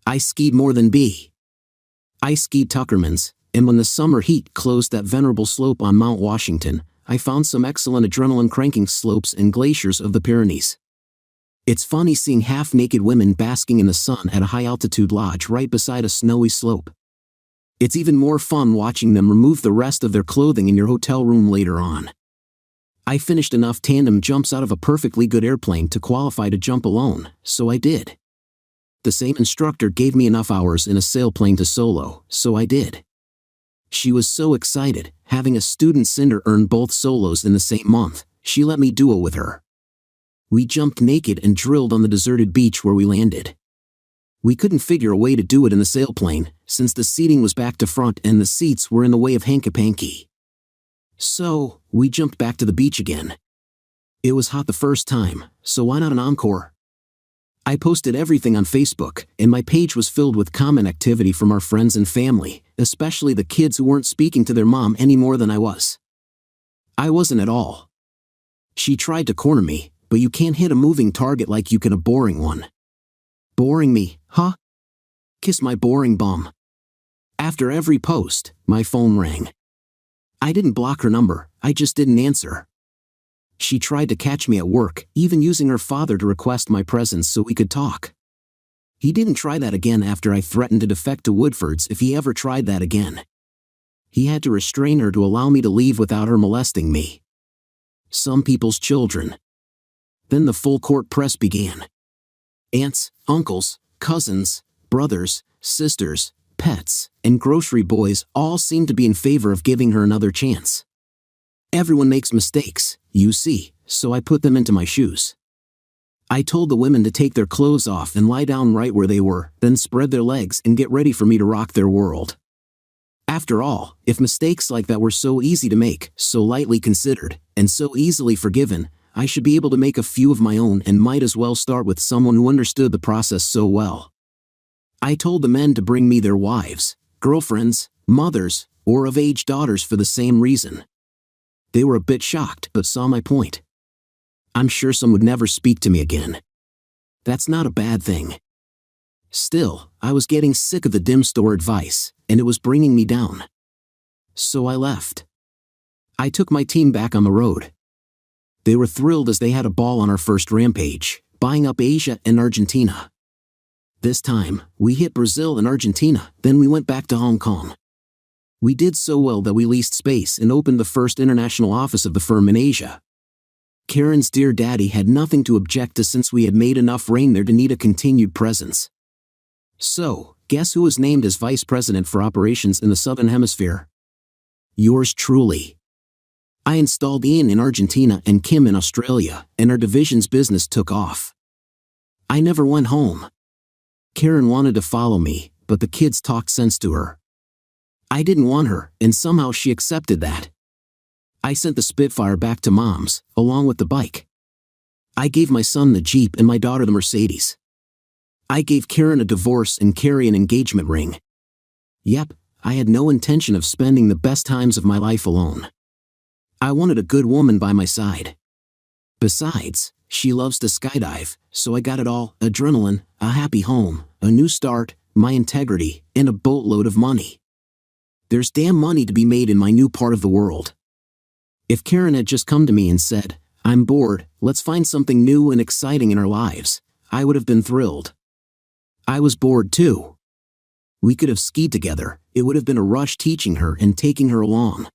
I skied more than B. I skied Tuckerman's, and when the summer heat closed that venerable slope on Mount Washington, I found some excellent adrenaline-cranking slopes and glaciers of the Pyrenees. It's funny seeing half-naked women basking in the sun at a high-altitude lodge right beside a snowy slope. It's even more fun watching them remove the rest of their clothing in your hotel room later on. I finished enough tandem jumps out of a perfectly good airplane to qualify to jump alone, so I did. The same instructor gave me enough hours in a sailplane to solo, so I did. She was so excited, having a student Cinder earn both solos in the same month, she let me duo with her. We jumped naked and drilled on the deserted beach where we landed. We couldn't figure a way to do it in the sailplane, since the seating was back to front and the seats were in the way of hanky-panky. So, we jumped back to the beach again. It was hot the first time, so why not an encore? I posted everything on Facebook, and my page was filled with comment activity from our friends and family, especially the kids who weren't speaking to their mom any more than I was. I wasn't at all. She tried to corner me, but you can't hit a moving target like you can a boring one. Boring me, huh? Kiss my boring bum. After every post, my phone rang. I didn't block her number, I just didn't answer. She tried to catch me at work, even using her father to request my presence so we could talk. He didn't try that again after I threatened to defect to Woodford's if he ever tried that again. He had to restrain her to allow me to leave without her molesting me. Some people's children. Then the full court press began. Aunts, uncles, cousins, brothers, sisters, pets, and grocery boys all seemed to be in favor of giving her another chance. Everyone makes mistakes, you see, so I put them into my shoes. I told the women to take their clothes off and lie down right where they were, then spread their legs and get ready for me to rock their world. After all, if mistakes like that were so easy to make, so lightly considered, and so easily forgiven, I should be able to make a few of my own and might as well start with someone who understood the process so well. I told the men to bring me their wives, girlfriends, mothers, or of-age daughters for the same reason. They were a bit shocked but saw my point. I'm sure some would never speak to me again. That's not a bad thing. Still, I was getting sick of the dim store advice, and it was bringing me down. So I left. I took my team back on the road. They were thrilled as they had a ball on our first rampage, buying up Asia and Argentina. This time, we hit Brazil and Argentina, then we went back to Hong Kong. We did so well that we leased space and opened the first international office of the firm in Asia. Karen's dear daddy had nothing to object to since we had made enough rain there to need a continued presence. So, guess who was named as vice president for operations in the Southern Hemisphere? Yours truly. I installed Ian in Argentina and Kim in Australia, and our division's business took off. I never went home. Karen wanted to follow me, but the kids talked sense to her. I didn't want her, and somehow she accepted that. I sent the Spitfire back to Mom's, along with the bike. I gave my son the Jeep and my daughter the Mercedes. I gave Karen a divorce and Carrie an engagement ring. Yep, I had no intention of spending the best times of my life alone. I wanted a good woman by my side. Besides, she loves to skydive, so I got it all: adrenaline, a happy home, a new start, my integrity, and a boatload of money. There's damn money to be made in my new part of the world. If Karen had just come to me and said, "I'm bored, let's find something new and exciting in our lives," I would have been thrilled. I was bored too. We could have skied together, it would have been a rush teaching her and taking her along.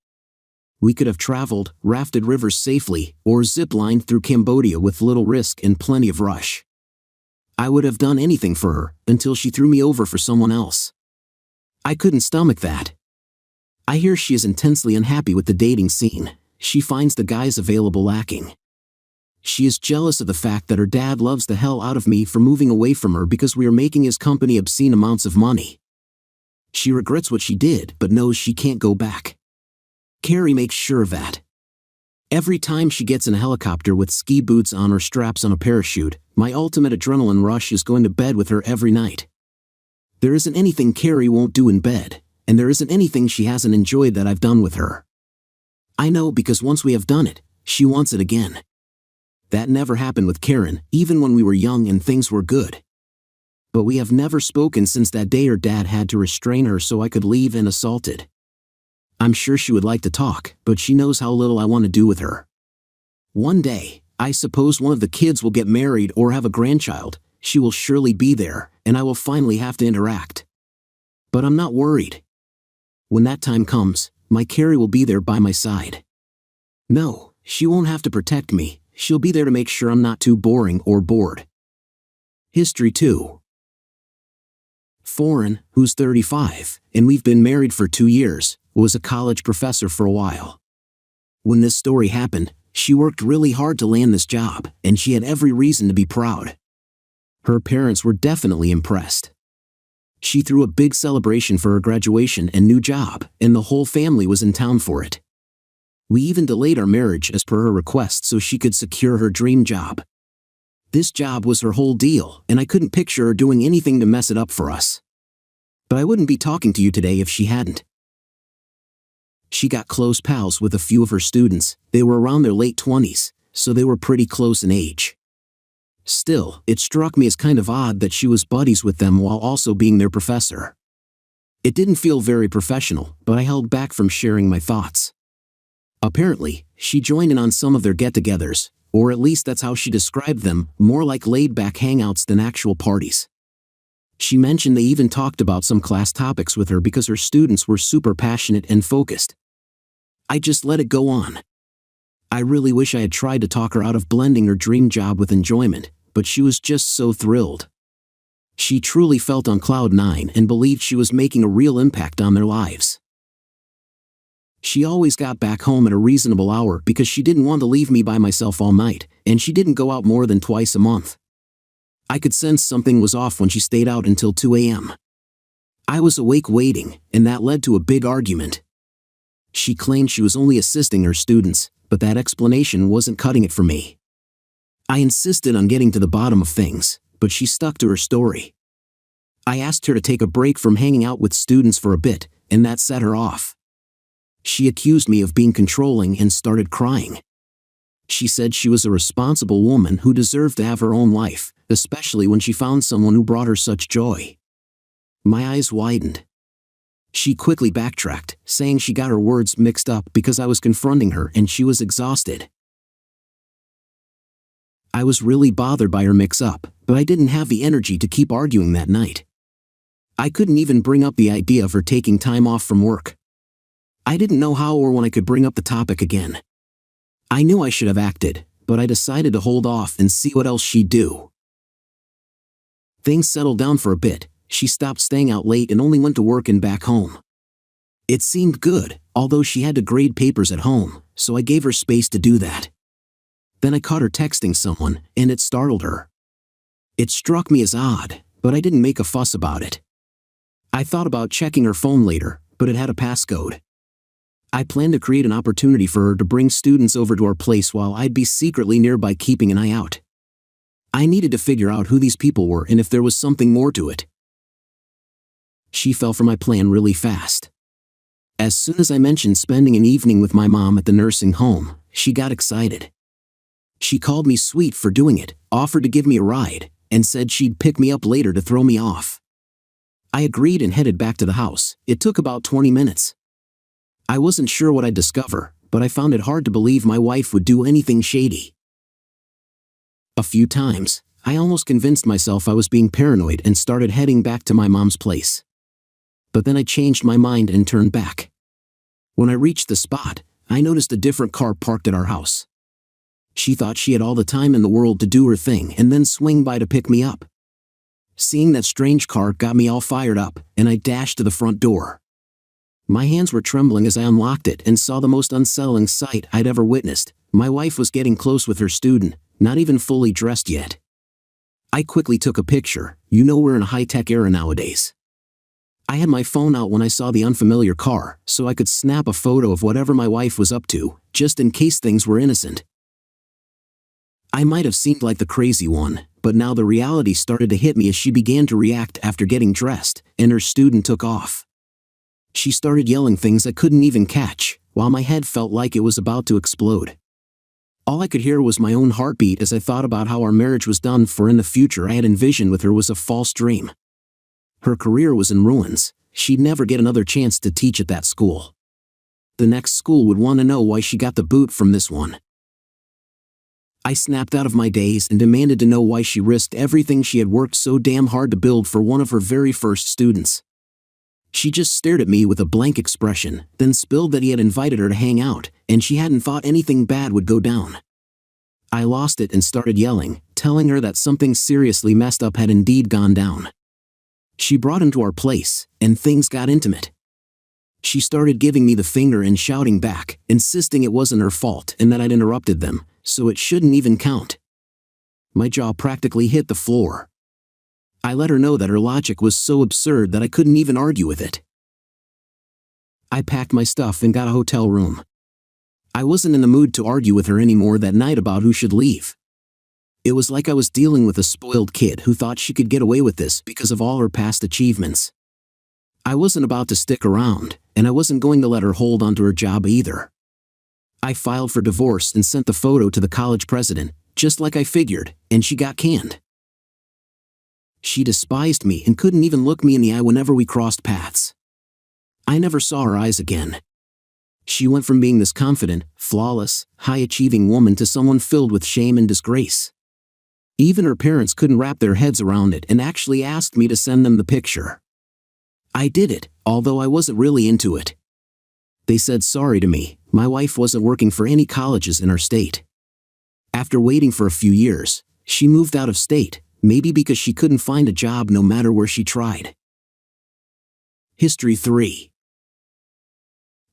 We could have traveled, rafted rivers safely, or zip-lined through Cambodia with little risk and plenty of rush. I would have done anything for her, until she threw me over for someone else. I couldn't stomach that. I hear she is intensely unhappy with the dating scene. She finds the guys available lacking. She is jealous of the fact that her dad loves the hell out of me for moving away from her because we are making his company obscene amounts of money. She regrets what she did but knows she can't go back. Carrie makes sure of that. Every time she gets in a helicopter with ski boots on or straps on a parachute, my ultimate adrenaline rush is going to bed with her every night. There isn't anything Carrie won't do in bed, and there isn't anything she hasn't enjoyed that I've done with her. I know because once we have done it, she wants it again. That never happened with Karen, even when we were young and things were good. but we have never spoken since that day her dad had to restrain her so I could leave and assaulted. I'm sure she would like to talk, but she knows how little I want to do with her. One day, I suppose one of the kids will get married or have a grandchild. She will surely be there, and I will finally have to interact. But I'm not worried. When that time comes, my Carrie will be there by my side. No, she won't have to protect me. She'll be there to make sure I'm not too boring or bored. History 2. Foreign, who's 35, and we've been married for 2 years, was a college professor for a while. When this story happened, she worked really hard to land this job, and she had every reason to be proud. Her parents were definitely impressed. She threw a big celebration for her graduation and new job, and the whole family was in town for it. We even delayed our marriage as per her request so she could secure her dream job. This job was her whole deal, and I couldn't picture her doing anything to mess it up for us. But I wouldn't be talking to you today if she hadn't. She got close pals with a few of her students. They were around their late 20s, so they were pretty close in age. Still, it struck me as kind of odd that she was buddies with them while also being their professor. It didn't feel very professional, but I held back from sharing my thoughts. Apparently, she joined in on some of their get-togethers, or at least that's how she described them, more like laid-back hangouts than actual parties. She mentioned they even talked about some class topics with her because her students were super passionate and focused. I just let it go on. I really wish I had tried to talk her out of blending her dream job with enjoyment, but she was just so thrilled. She truly felt on cloud 9 and believed she was making a real impact on their lives. She always got back home at a reasonable hour because she didn't want to leave me by myself all night, and she didn't go out more than twice a month. I could sense something was off when she stayed out until 2 a.m. I was awake waiting, and that led to a big argument. She claimed she was only assisting her students, but that explanation wasn't cutting it for me. I insisted on getting to the bottom of things, but she stuck to her story. I asked her to take a break from hanging out with students for a bit, and that set her off. She accused me of being controlling and started crying. She said she was a responsible woman who deserved to have her own life, especially when she found someone who brought her such joy. My eyes widened. She quickly backtracked, saying she got her words mixed up because I was confronting her and she was exhausted. I was really bothered by her mix-up, but I didn't have the energy to keep arguing that night. I couldn't even bring up the idea of her taking time off from work. I didn't know how or when I could bring up the topic again. I knew I should have acted, but I decided to hold off and see what else she'd do. Things settled down for a bit. She stopped staying out late and only went to work and back home. It seemed good, although she had to grade papers at home, so I gave her space to do that. Then I caught her texting someone, and it startled her. It struck me as odd, but I didn't make a fuss about it. I thought about checking her phone later, but it had a passcode. I planned to create an opportunity for her to bring students over to our place while I'd be secretly nearby keeping an eye out. I needed to figure out who these people were and if there was something more to it. She fell for my plan really fast. As soon as I mentioned spending an evening with my mom at the nursing home, she got excited. She called me sweet for doing it, offered to give me a ride, and said she'd pick me up later to throw me off. I agreed and headed back to the house. It took about 20 minutes. I wasn't sure what I'd discover, but I found it hard to believe my wife would do anything shady. A few times, I almost convinced myself I was being paranoid and started heading back to my mom's place. But then I changed my mind and turned back. When I reached the spot, I noticed a different car parked at our house. She thought she had all the time in the world to do her thing and then swing by to pick me up. Seeing that strange car got me all fired up, and I dashed to the front door. My hands were trembling as I unlocked it and saw the most unsettling sight I'd ever witnessed. My wife was getting close with her student, not even fully dressed yet. I quickly took a picture. You know we're in a high-tech era nowadays. I had my phone out when I saw the unfamiliar car, so I could snap a photo of whatever my wife was up to, just in case things were innocent. I might have seemed like the crazy one, but now the reality started to hit me as she began to react after getting dressed, and her student took off. She started yelling things I couldn't even catch, while my head felt like it was about to explode. All I could hear was my own heartbeat as I thought about how our marriage was done for, and the future I had envisioned with her was a false dream. Her career was in ruins. She'd never get another chance to teach at that school. The next school would want to know why she got the boot from this one. I snapped out of my daze and demanded to know why she risked everything she had worked so damn hard to build for one of her very first students. She just stared at me with a blank expression, then spilled that he had invited her to hang out, and she hadn't thought anything bad would go down. I lost it and started yelling, telling her that something seriously messed up had indeed gone down. She brought him to our place, and things got intimate. She started giving me the finger and shouting back, insisting it wasn't her fault and that I'd interrupted them, so it shouldn't even count. My jaw practically hit the floor. I let her know that her logic was so absurd that I couldn't even argue with it. I packed my stuff and got a hotel room. I wasn't in the mood to argue with her anymore that night about who should leave. It was like I was dealing with a spoiled kid who thought she could get away with this because of all her past achievements. I wasn't about to stick around, and I wasn't going to let her hold onto her job either. I filed for divorce and sent the photo to the college president, just like I figured, and she got canned. She despised me and couldn't even look me in the eye whenever we crossed paths. I never saw her eyes again. She went from being this confident, flawless, high-achieving woman to someone filled with shame and disgrace. Even her parents couldn't wrap their heads around it and actually asked me to send them the picture. I did it, although I wasn't really into it. They said sorry to me. My wife wasn't working for any colleges in our state. After waiting for a few years, she moved out of state, maybe because she couldn't find a job no matter where she tried. History 3.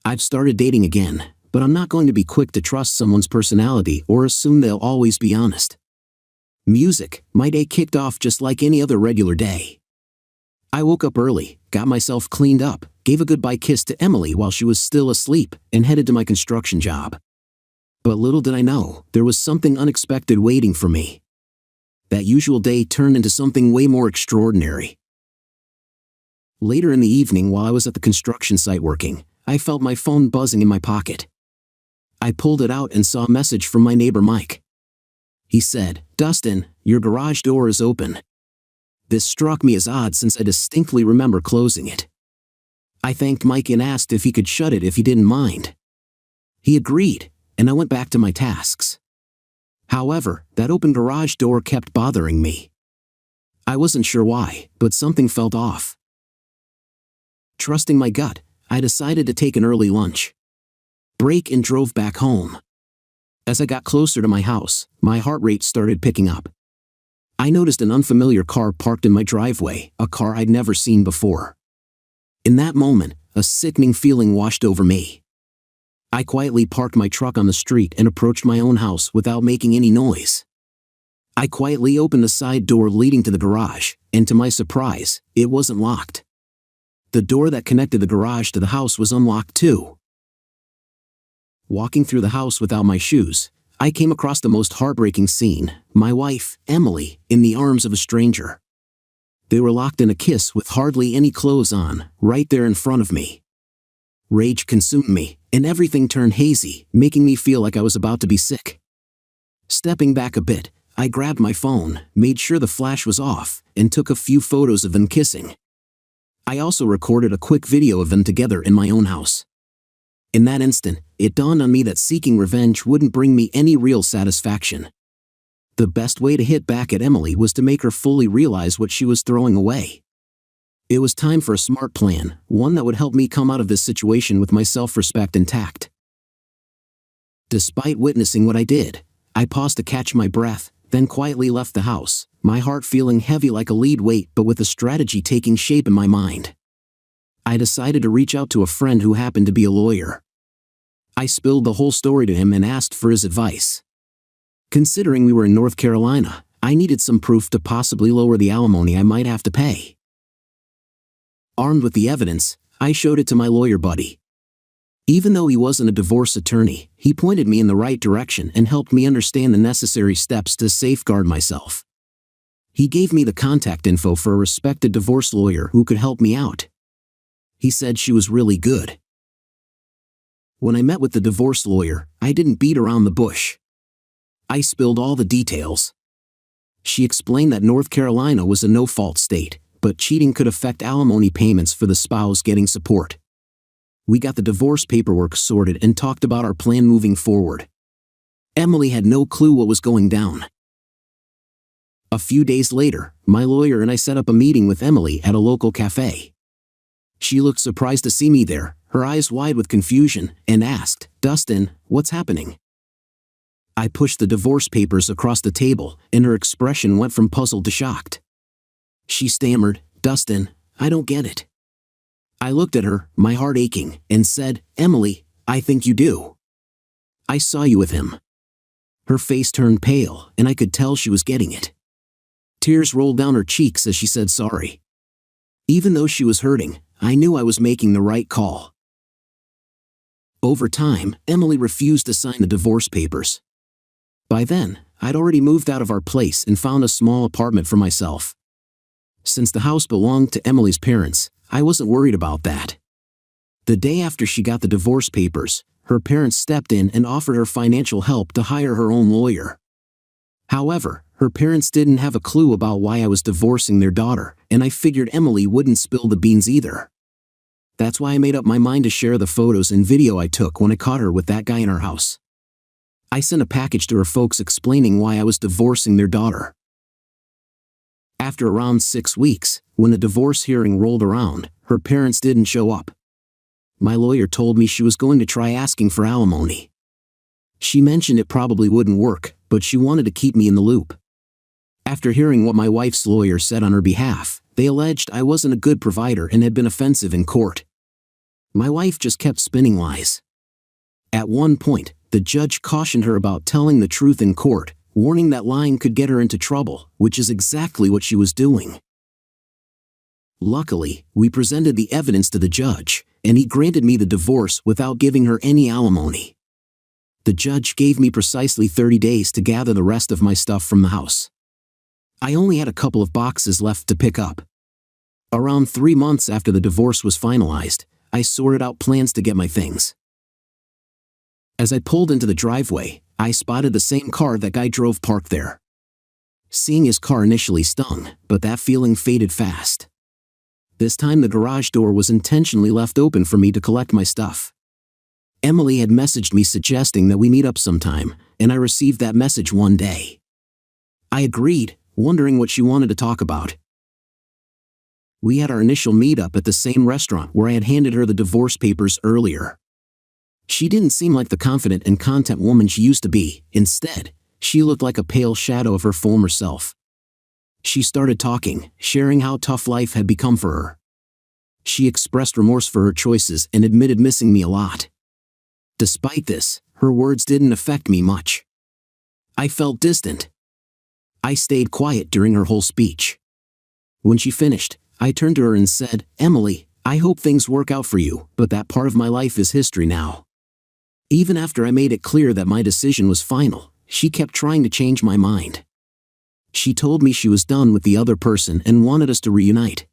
I've started dating again, but I'm not going to be quick to trust someone's personality or assume they'll always be honest. Music, my day kicked off just like any other regular day. I woke up early, got myself cleaned up, gave a goodbye kiss to Emily while she was still asleep, and headed to my construction job. But little did I know, there was something unexpected waiting for me. That usual day turned into something way more extraordinary. Later in the evening, while I was at the construction site working, I felt my phone buzzing in my pocket. I pulled it out and saw a message from my neighbor Mike. He said, "Dustin, your garage door is open." This struck me as odd since I distinctly remember closing it. I thanked Mike and asked if he could shut it if he didn't mind. He agreed, and I went back to my tasks. However, that open garage door kept bothering me. I wasn't sure why, but something felt off. Trusting my gut, I decided to take an early lunch break and drove back home. As I got closer to my house, my heart rate started picking up. I noticed an unfamiliar car parked in my driveway, a car I'd never seen before. In that moment, a sickening feeling washed over me. I quietly parked my truck on the street and approached my own house without making any noise. I quietly opened the side door leading to the garage, and to my surprise, it wasn't locked. The door that connected the garage to the house was unlocked too. Walking through the house without my shoes, I came across the most heartbreaking scene, my wife, Emily, in the arms of a stranger. They were locked in a kiss with hardly any clothes on, right there in front of me. Rage consumed me, and everything turned hazy, making me feel like I was about to be sick. Stepping back a bit, I grabbed my phone, made sure the flash was off, and took a few photos of them kissing. I also recorded a quick video of them together in my own house. In that instant, it dawned on me that seeking revenge wouldn't bring me any real satisfaction. The best way to hit back at Emily was to make her fully realize what she was throwing away. It was time for a smart plan, one that would help me come out of this situation with my self-respect intact. Despite witnessing what I did, I paused to catch my breath, then quietly left the house, my heart feeling heavy like a lead weight but with a strategy taking shape in my mind. I decided to reach out to a friend who happened to be a lawyer. I spilled the whole story to him and asked for his advice. Considering we were in North Carolina, I needed some proof to possibly lower the alimony I might have to pay. Armed with the evidence, I showed it to my lawyer buddy. Even though he wasn't a divorce attorney, he pointed me in the right direction and helped me understand the necessary steps to safeguard myself. He gave me the contact info for a respected divorce lawyer who could help me out. He said she was really good. When I met with the divorce lawyer, I didn't beat around the bush. I spilled all the details. She explained that North Carolina was a no-fault state, but cheating could affect alimony payments for the spouse getting support. We got the divorce paperwork sorted and talked about our plan moving forward. Emily had no clue what was going down. A few days later, my lawyer and I set up a meeting with Emily at a local cafe. She looked surprised to see me there, her eyes wide with confusion, and asked, "Dustin, what's happening?" I pushed the divorce papers across the table, and her expression went from puzzled to shocked. She stammered, "Dustin, I don't get it." I looked at her, my heart aching, and said, "Emily, I think you do. I saw you with him." Her face turned pale, and I could tell she was getting it. Tears rolled down her cheeks as she said sorry. Even though she was hurting, I knew I was making the right call. Over time, Emily refused to sign the divorce papers. By then, I'd already moved out of our place and found a small apartment for myself. Since the house belonged to Emily's parents, I wasn't worried about that. The day after she got the divorce papers, her parents stepped in and offered her financial help to hire her own lawyer. However, her parents didn't have a clue about why I was divorcing their daughter, and I figured Emily wouldn't spill the beans either. That's why I made up my mind to share the photos and video I took when I caught her with that guy in our house. I sent a package to her folks explaining why I was divorcing their daughter. After around 6 weeks, when the divorce hearing rolled around, her parents didn't show up. My lawyer told me she was going to try asking for alimony. She mentioned it probably wouldn't work, but she wanted to keep me in the loop. After hearing what my wife's lawyer said on her behalf, they alleged I wasn't a good provider and had been offensive in court. My wife just kept spinning lies. At one point, the judge cautioned her about telling the truth in court, warning that lying could get her into trouble, which is exactly what she was doing. Luckily, we presented the evidence to the judge, and he granted me the divorce without giving her any alimony. The judge gave me precisely 30 days to gather the rest of my stuff from the house. I only had a couple of boxes left to pick up. Around 3 months after the divorce was finalized, I sorted out plans to get my things. As I pulled into the driveway, I spotted the same car that guy drove parked there. Seeing his car initially stung, but that feeling faded fast. This time the garage door was intentionally left open for me to collect my stuff. Emily had messaged me suggesting that we meet up sometime, and I received that message one day. I agreed, wondering what she wanted to talk about. We had our initial meetup at the same restaurant where I had handed her the divorce papers earlier. She didn't seem like the confident and content woman she used to be. Instead, she looked like a pale shadow of her former self. She started talking, sharing how tough life had become for her. She expressed remorse for her choices and admitted missing me a lot. Despite this, her words didn't affect me much. I felt distant. I stayed quiet during her whole speech. When she finished, I turned to her and said, "Emily, I hope things work out for you, but that part of my life is history now." Even after I made it clear that my decision was final, she kept trying to change my mind. She told me she was done with the other person and wanted us to reunite.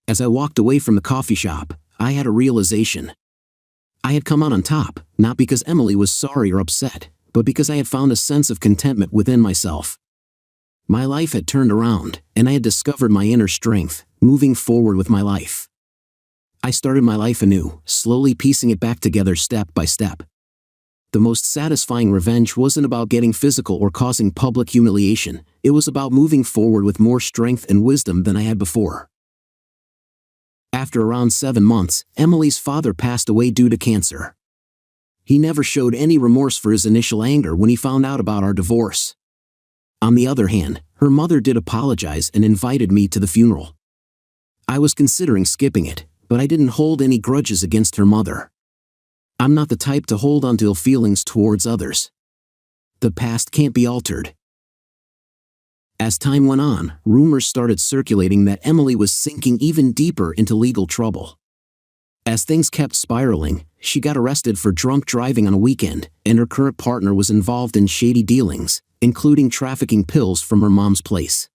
As I walked away from the coffee shop, I had a realization. I had come out on top, not because Emily was sorry or upset, but because I had found a sense of contentment within myself. My life had turned around, and I had discovered my inner strength, moving forward with my life. I started my life anew, slowly piecing it back together step by step. The most satisfying revenge wasn't about getting physical or causing public humiliation, it was about moving forward with more strength and wisdom than I had before. After around 7 months, Emily's father passed away due to cancer. He never showed any remorse for his initial anger when he found out about our divorce. On the other hand, her mother did apologize and invited me to the funeral. I was considering skipping it, but I didn't hold any grudges against her mother. I'm not the type to hold on to ill feelings towards others. The past can't be altered. As time went on, rumors started circulating that Emily was sinking even deeper into legal trouble. As things kept spiraling, she got arrested for drunk driving on a weekend, and her current partner was involved in shady dealings, including trafficking pills from her mom's place.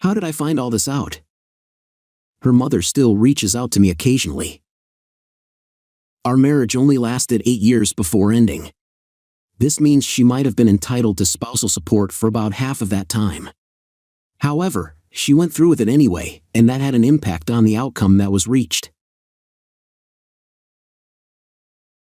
How did I find all this out? Her mother still reaches out to me occasionally. Our marriage only lasted 8 years before ending. This means she might have been entitled to spousal support for about half of that time. However, she went through with it anyway, and that had an impact on the outcome that was reached.